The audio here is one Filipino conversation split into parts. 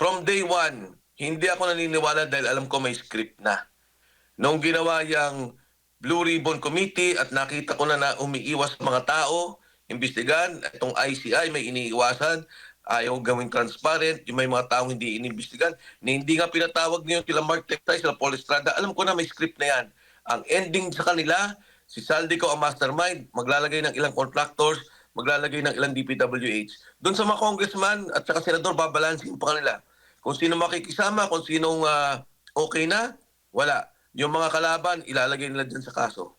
from day one, hindi ako naniniwala dahil alam ko may script na. Noong ginawa yung Blue Ribbon Committee at nakita ko na umiiwas mga tao, imbestigan, itong ICI may iniiwasan, ayaw gawing transparent, yung may mga tao hindi inimbestigan, na hindi nga pinatawag niyo sila Mark Tectay, sila Paul Estrada, alam ko na may script na yan. Ang ending sa kanila, si Saldico ang mastermind, maglalagay ng ilang contractors, maglalagay ng ilang DPWH. Doon sa mga congressman at saka senador, babalansin pa kanila. Kung sino makikisama, kung sinong okay na, wala. Yung mga kalaban, ilalagay nila dyan sa kaso.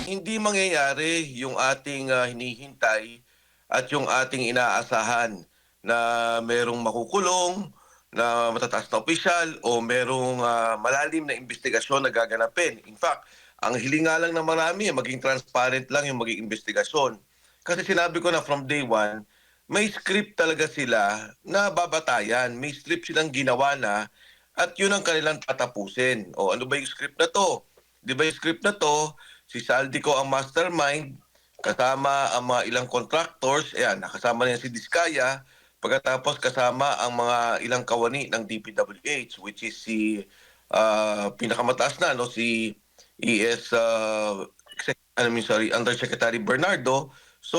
Hindi mangyayari yung ating hinihintay at yung ating inaasahan na merong makukulong, na matataas na opisyal o merong malalim na investigasyon na gaganapin. In fact, ang hiling nga lang ng marami, maging transparent lang yung maging investigasyon. Kasi sinabi ko na from day one, may script talaga sila na babatayan. May script silang ginawa na at yun ang kanilang tatapusin. O ano ba yung script na to? Di ba yung script na to, si Saldico ang mastermind, kasama ang mga ilang contractors, ayan, nakasama niya si Diskaya, pagkatapos kasama ang mga ilang kawani ng DPWH, which is si pinakamataas na, no, si ES, Undersecretary Bernardo. So,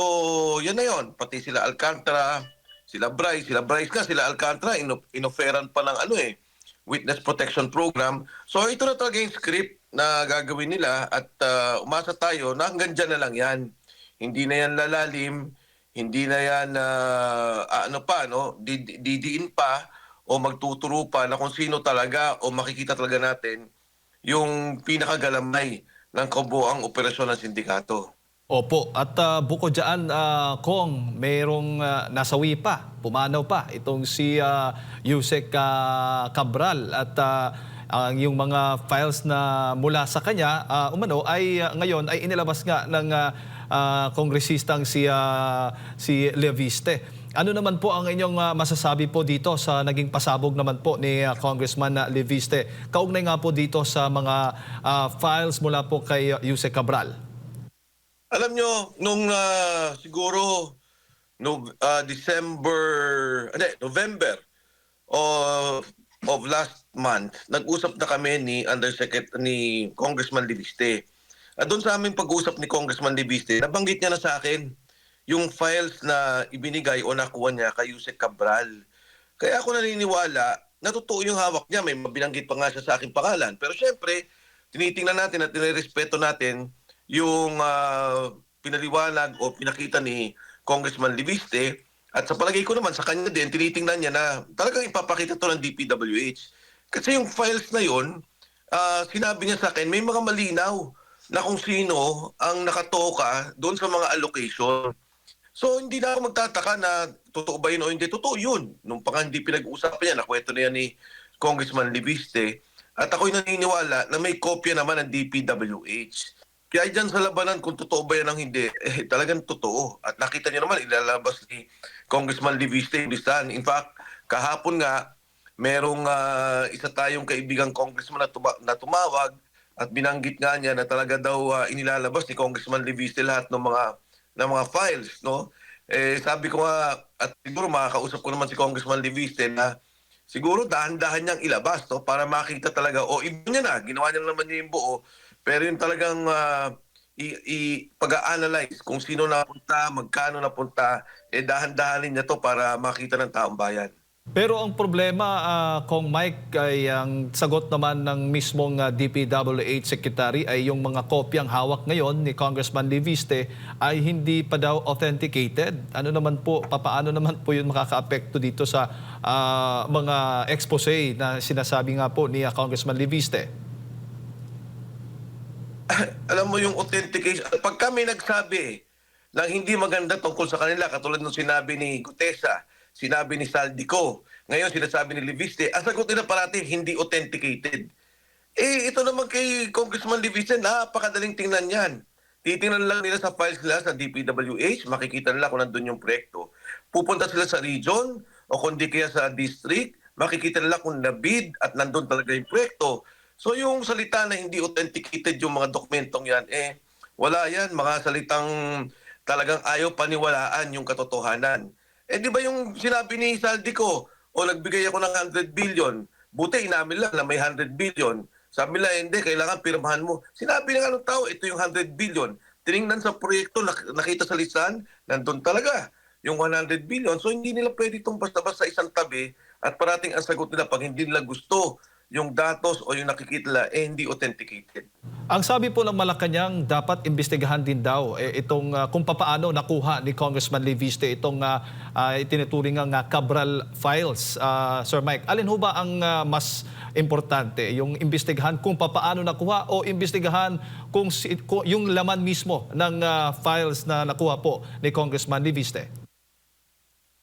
yan na yon. Pati sila Alcantara, sila Bryce nga, sila Alcantara, inoferan pa ng Witness Protection Program. So, ito na talaga yung script na gagawin nila at umasa tayo na hanggang dyan na lang yan. Hindi na yan lalalim, hindi na yan didiin pa o magtuturo pa na kung sino talaga o makikita talaga natin yung pinakagalamay ng kabuoang operasyon ng sindikato. Opo, at bukod dyan, Kong, mayroong nasawi pa, pumanaw pa itong si Yusek Cabral at yung mga files na mula sa kanya, ngayon ay inilabas nga ng kongresistang si Leviste. Ano naman po ang inyong masasabi po dito sa naging pasabog naman po ni Congressman Leviste? Kaugnay nga po dito sa mga files mula po kay Yusek Cabral. Alam nyo, nung siguro November of last month, nag-usap na kami ni Congressman Leviste. At doon sa aming pag-usap ni Congressman Leviste, nabanggit niya na sa akin yung files na ibinigay o nakuha niya kay Yusek Cabral. Kaya ako naniniwala na totoo yung hawak niya. May mabinanggit pa nga siya sa aking pangalan. Pero syempre, tinitingnan natin at nirespeto natin yung pinaliwanag o pinakita ni Congressman Leviste. At sa palagay ko naman, sa kanya din, tinitingnan niya na talagang ipapakita to ng DPWH. Kasi yung files na yun, sinabi niya sa akin, may mga malinaw na kung sino ang nakatoka doon sa mga allocation. So hindi na ako magtataka na totoo ba yun o hindi. Totoo yun. Nung pa hindi pinag-uusapan niya, nakwento na yan ni Congressman Leviste. At ako'y naniniwala na may kopya naman ng DPWH. Kaya dyan sa labanan, kung totoo ba yan ang hindi, talagang totoo. At nakita niyo naman, ilalabas ni Congressman Leviste yung listahan. In fact, kahapon nga, merong isa tayong kaibigang congressman na tumawag at binanggit nga niya na talaga daw inilalabas ni Congressman Leviste lahat ng mga files, no? Sabi ko nga, at siguro makakausap ko naman si Congressman Leviste na siguro dahan-dahan niyang ilabas, no? Para makita talaga, iba niya na, ginawa niya naman niya yung buo, pero yung talagang pag-a-analyze kung sino napunta, magkano napunta, dahan-dahanin niya to para makita ng taong bayan. Pero ang problema, Kong Mike, ay ang sagot naman ng mismong DPWH Secretary ay yung mga kopyang hawak ngayon ni Congressman Leviste ay hindi pa daw authenticated. Ano naman po, paano naman po yun makaka-apekto dito sa mga expose na sinasabi nga po ni Congressman Leviste? Alam mo yung authentication, pag kami nagsabi ng hindi maganda tungkol sa kanila, katulad nung sinabi ni Gutesa, sinabi ni Saldico, ngayon sinasabi ni Leviste, ang sagot nila parati hindi authenticated. Ito naman kay Congressman Leviste, napakadaling tingnan yan. Titingnan lang nila sa files nila sa DPWH, makikita nila kung nandun yung proyekto. Pupunta sila sa region o kundi kaya sa district, makikita nila kung nabid at nandun talaga yung proyekto. So yung salita na hindi authenticated yung mga dokumentong yan, wala yan. Mga salitang talagang ayaw paniwalaan yung katotohanan. Eh di ba yung sinabi ni Saldico, o nagbigay ako ng 100 billion, buti inamin lang na may 100 billion. Sabi nila, hindi, kailangan pirmahan mo. Sinabi na nga ng tao, ito yung 100 billion. Tiningnan sa proyekto, nakita sa listahan, nandun talaga yung 100 billion. So hindi nila pwede itong basta-basta isang tabi at parating ang sagot nila pag hindi nila gusto yung datos o yung nakikita nila, hindi authenticated. Ang sabi po ng Malacanang, dapat imbestigahan din daw itong kung papaano nakuha ni Congressman Leviste itong itinuturing ng Cabral files. Sir Mike, alin ho ba ang mas importante? Yung imbestigahan kung papaano nakuha o imbestigahan kung yung laman mismo ng files na nakuha po ni Congressman Leviste?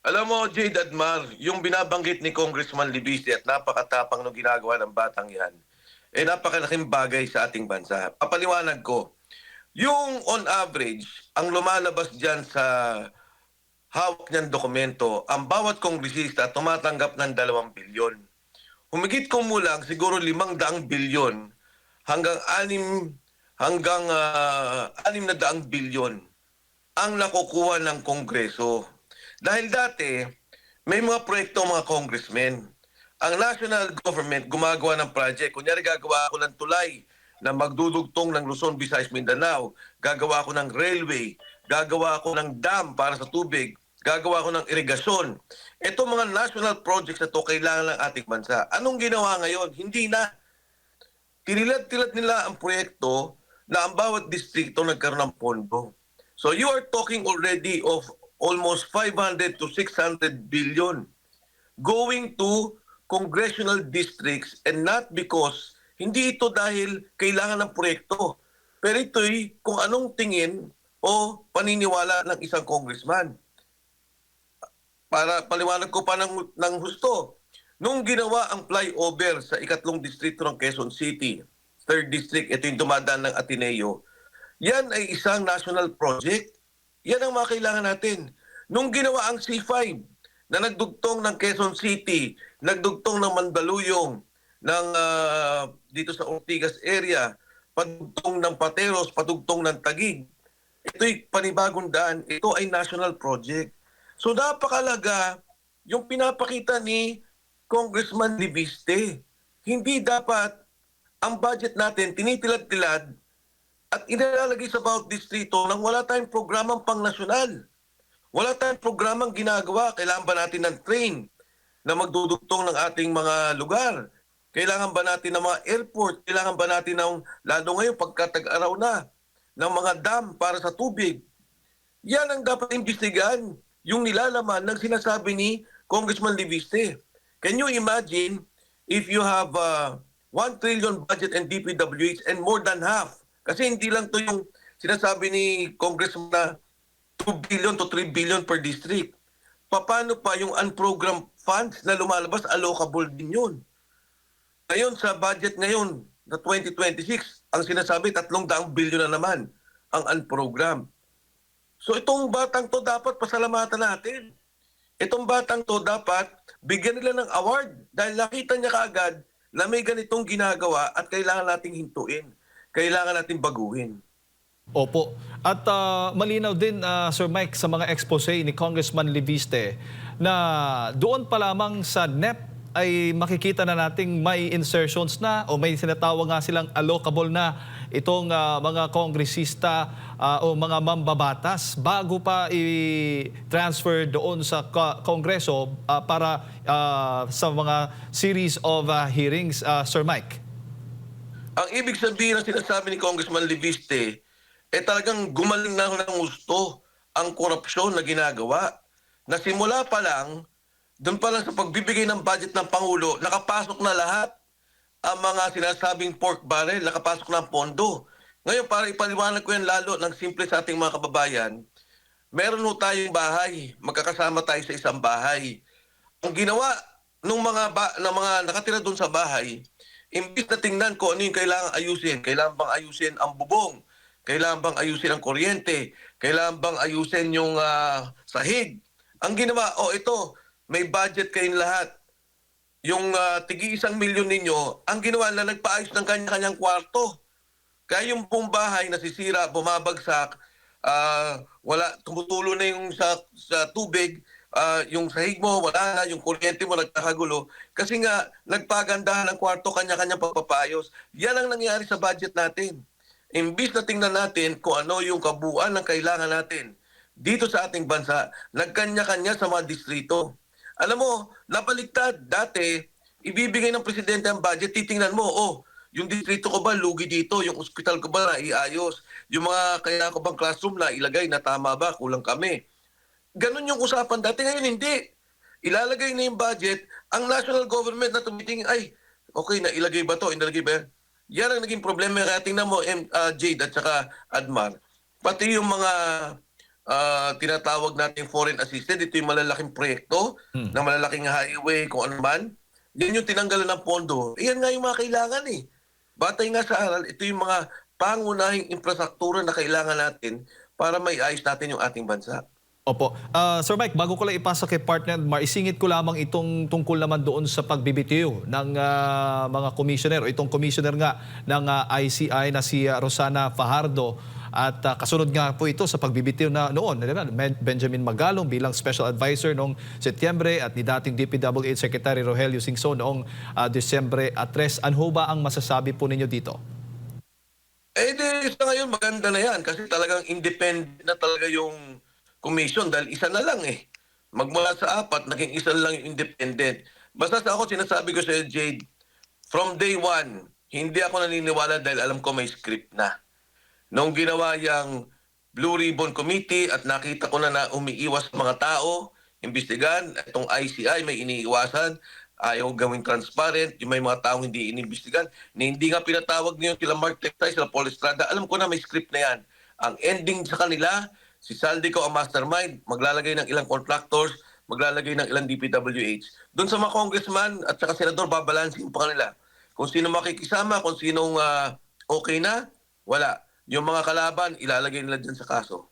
Alam mo, Jade Admar, yung binabanggit ni Congressman Libiste at napakatapang ng ginagawa ng batang yan, napakalaking bagay sa ating bansa. Papaliwanag ko, yung on average, ang lumalabas dyan sa hawak niyang dokumento, ang bawat kongresista tumatanggap ng 2 bilyon. Humigit kumulang siguro 500 bilyon hanggang 600 bilyon ang nakukuha ng Kongreso. Dahil dati, may mga proyekto mga congressmen. Ang national government gumagawa ng project. Kunyari gagawa ako ng tulay na magdudugtong ng Luzon, Visayas, Mindanao. Gagawa ako ng railway. Gagawa ako ng dam para sa tubig. Gagawa ako ng irigasyon. Ito mga national projects na to kailangan ng ating bansa. Anong ginawa ngayon? Hindi na. Tinilad-tilad nila ang proyekto na ang bawat distrito nagkaroon ng pondo. So you are talking already of almost 500 to 600 billion going to congressional districts, and not because hindi ito dahil kailangan ng proyekto. Pero ito'y kung anong tingin o paniniwala ng isang congressman. Para paliwanag ko pa ng husto, nung ginawa ang flyover sa 2nd distrito ng Quezon City, 3rd district, ito yung dumadaan ng Ateneo, yan ay isang national project. Yan ang mga kailangan natin. Nung ginawa ang C5 na nagdugtong ng Quezon City, nagdugtong ng Mandaluyong, ng dito sa Ortigas area, padugtong ng Pateros, padugtong ng Taguig, ito'y panibagong daan. Ito ay national project. So napakalaga yung pinapakita ni Congressman Leviste. Hindi dapat ang budget natin tinitilad-tilad at inalalagay sa bawat distrito nang wala tayong programang pang-nasyonal. Wala tayong programang ginagawa. Kailangan ba natin ng train na magdudugtong ng ating mga lugar? Kailangan ba natin ng mga airport? Kailangan ba natin ng, lalo ngayon pagkatag-araw na, ng mga dam para sa tubig? Yan ang dapat imbestigahan, yung nilalaman ng sinasabi ni Congressman Leviste. Can you imagine if you have 1 trillion budget and DPWH and more than half? Kasi hindi lang to yung sinasabi ni Congressman na 2 billion to 3 billion per district. Paano pa yung unprogrammed funds na lumalabas, allocable din yun. Ngayon sa budget ngayon na 2026, ang sinasabi 300 billion na naman ang unprogrammed. So itong batang to dapat pasalamatan natin. Itong batang to dapat bigyan nila ng award dahil nakita niya kaagad na may ganitong ginagawa at kailangan nating hintuin. Kailangan natin baguhin. Opo. At malinaw din, Sir Mike, sa mga expose ni Congressman Leviste na doon pa lamang sa NEP ay makikita na nating may insertions na o may sinatawag nga silang allocable na itong mga kongresista o mga mambabatas bago pa i-transfer doon sa Kongreso para sa mga series of hearings, Sir Mike. Ang ibig sabihin ng sinasabi ni Congressman Leviste, talagang gumaling na ng gusto ang korupsyon na ginagawa. Na simula pa lang, doon pa lang sa pagbibigay ng budget ng Pangulo, nakapasok na lahat ang mga sinasabing pork barrel, nakapasok na ang pondo. Ngayon, para ipaliwanag ko yan lalo ng simple sa ating mga kababayan, meron ho tayong bahay, magkakasama tayo sa isang bahay. Ang ginawa ng mga nakatira doon sa bahay, imbis na tingnan ko ano yung kailangan ayusin. Kailangan bang ayusin ang bubong? Kailangan bang ayusin ang kuryente? Kailangan bang ayusin yung sahig? Ang ginawa, ito, may budget kayong lahat. Yung tigi 1 milyon ninyo, ang ginawa na nagpaayos ng kanya-kanyang kwarto. Kaya yung buong bahay nasisira, bumabagsak, wala, tumutulo na yung sa tubig, yung sahig mo, wala na, yung kuryente mo nagkakagulo. Kasi nga, nagpagandahan ng kwarto, kanya-kanya pagpapayos. Yan ang nangyari sa budget natin. Imbis na tingnan natin kung ano yung kabuuan ng kailangan natin dito sa ating bansa, nagkanya-kanya sa mga distrito. Alam mo, napaliktad. Dati, ibibigay ng presidente ang budget, titingnan mo, yung distrito ko ba lugi dito, yung ospital ko ba naiayos, yung mga kailangan ko bang classroom na ilagay na tama ba, kulang kami. Ganon yung usapan dati, ngayon hindi. Ilalagay na yung budget, ang national government na tumitingin, ay, okay, na ilagay ba to, inilagay ba yan? Yan ang naging problema. Kaya tingnan mo, Jade at saka Admar, pati yung mga tinatawag natin foreign assistance, ito yung malalaking proyekto, na malalaking highway, kung ano man, yan yung tinanggalan ng pondo. Yan nga yung mga kailangan eh. Batay nga sa aral, ito yung mga pangunahing infrastruktura na kailangan natin para maiayos natin yung ating bansa. Opo. Sir Mike, bago ko lang ipasa kay partner Mar, isingit ko lamang itong tungkol naman doon sa pagbibitiw ng mga commissioner o itong commissioner nga ng ICI na si Rosana Fajardo. At kasunod nga po ito sa pagbibitiw na noon, Benjamin Magalong bilang Special Advisor noong Setyembre at ni dating DPWH Secretary Rogelio Singson noong Disyembre 3. Ano ba ang masasabi po ninyo dito? Sa ngayon maganda na yan kasi talagang independent na talaga yung commission dahil isa na lang eh. Magmula sa 4, naging isa lang yung independent. Basta sa ako, sinasabi ko sa Jade, from day 1, hindi ako naniniwala dahil alam ko may script na. Nung ginawa yung Blue Ribbon Committee at nakita ko na umiiwas mga tao, imbestigan, itong ICI may iniiwasan, ayaw gawing transparent, yung may mga taong hindi inimbestigan, na hindi nga pinatawag niyo sila Mark Tectay, sila Paul Estrada, alam ko na may script na yan. Ang ending sa kanila, si Saldico ang mastermind, maglalagay ng ilang contractors, maglalagay ng ilang DPWH. Doon sa mga congressman at saka senador, babalansin pa kanila. Kung sino makikisama, kung sinong okay na, wala. Yung mga kalaban, ilalagay nila dyan sa kaso.